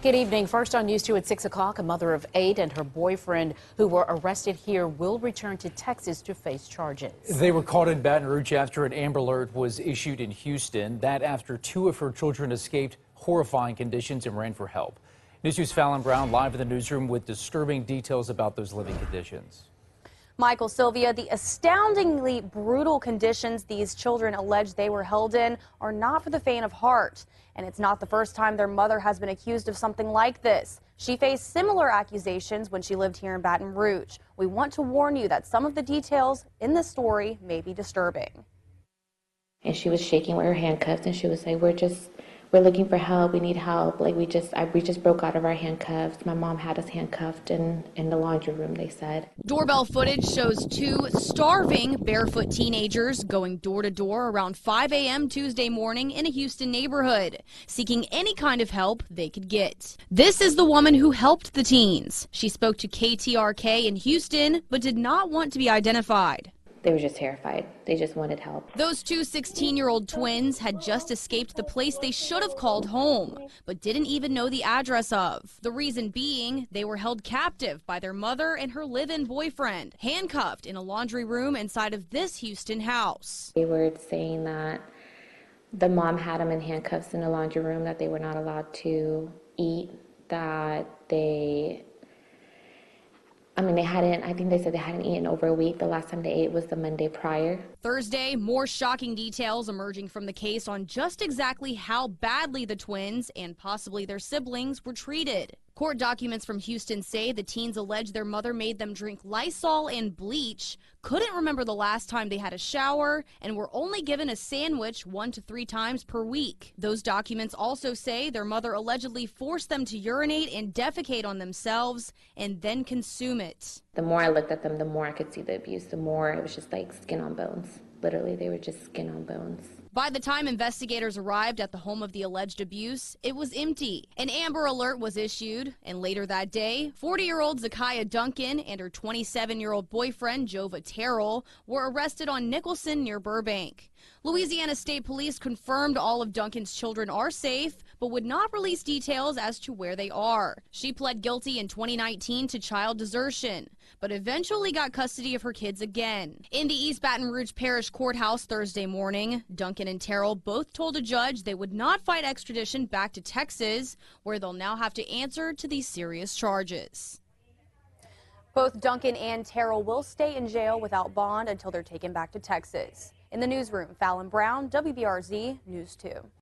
Good evening. First on News 2 at 6 o'clock, a mother of 8 and her boyfriend who were arrested here will return to Texas to face charges. They were caught in Baton Rouge after an Amber Alert was issued in Houston. That after 2 of her children escaped horrifying conditions and ran for help. News 2's Fallon Brown live in the newsroom with disturbing details about those living conditions. Michael, Sylvia, the astoundingly brutal conditions these children allege they were held in are not for the faint of heart. And it's not the first time their mother has been accused of something like this. She faced similar accusations when she lived here in Baton Rouge. We want to warn you that some of the details in this story may be disturbing. And she was shaking with her handcuffs, and she was like, we're looking for help. We need help. Like we just broke out of our handcuffs. My mom had us handcuffed in the laundry room, they said. Doorbell footage shows 2 starving barefoot teenagers going door to door around 5 a.m. Tuesday morning in a Houston neighborhood, seeking any kind of help they could get. This is the woman who helped the teens. She spoke to KTRK in Houston, but did not want to be identified. They were just terrified. They just wanted help. Those 2 16-year-old twins had just escaped the place they should have called home, but didn't even know the address of. The reason being, they were held captive by their mother and her live-in boyfriend, handcuffed in a laundry room inside of this Houston house. They were saying that the mom had them in handcuffs in the laundry room, that they were not allowed to eat, that I think they said they hadn't eaten over a week. The last time they ate was the Monday prior. Thursday, more shocking details emerging from the case on just exactly how badly the twins and possibly their siblings were treated. Court documents from Houston say the teens allege their mother made them drink Lysol and bleach, couldn't remember the last time they had a shower, and were only given a sandwich 1 to 3 times per week. Those documents also say their mother allegedly forced them to urinate and defecate on themselves and then consume it. The more I looked at them, the more I could see the abuse, the more it was just like skin on bones. Literally, they were just skin on bones. By the time investigators arrived at the home of the alleged abuse, it was empty. An Amber Alert was issued, and later that day, 40-year-old Zakiya Duncan and her 27-year-old boyfriend, Jova Terrell, were arrested on Nicholson near Burbank. Louisiana State Police confirmed all of Duncan's children are safe, but would not release details as to where they are. She pled guilty in 2019 to child desertion, but eventually got custody of her kids again. In the East Baton Rouge Parish Courthouse Thursday morning, Duncan and Terrell both told a judge they would not fight extradition back to Texas, where they'll now have to answer to these serious charges. Both Duncan and Terrell will stay in jail without bond until they're taken back to Texas. In the newsroom, Fallon Brown, WBRZ News 2.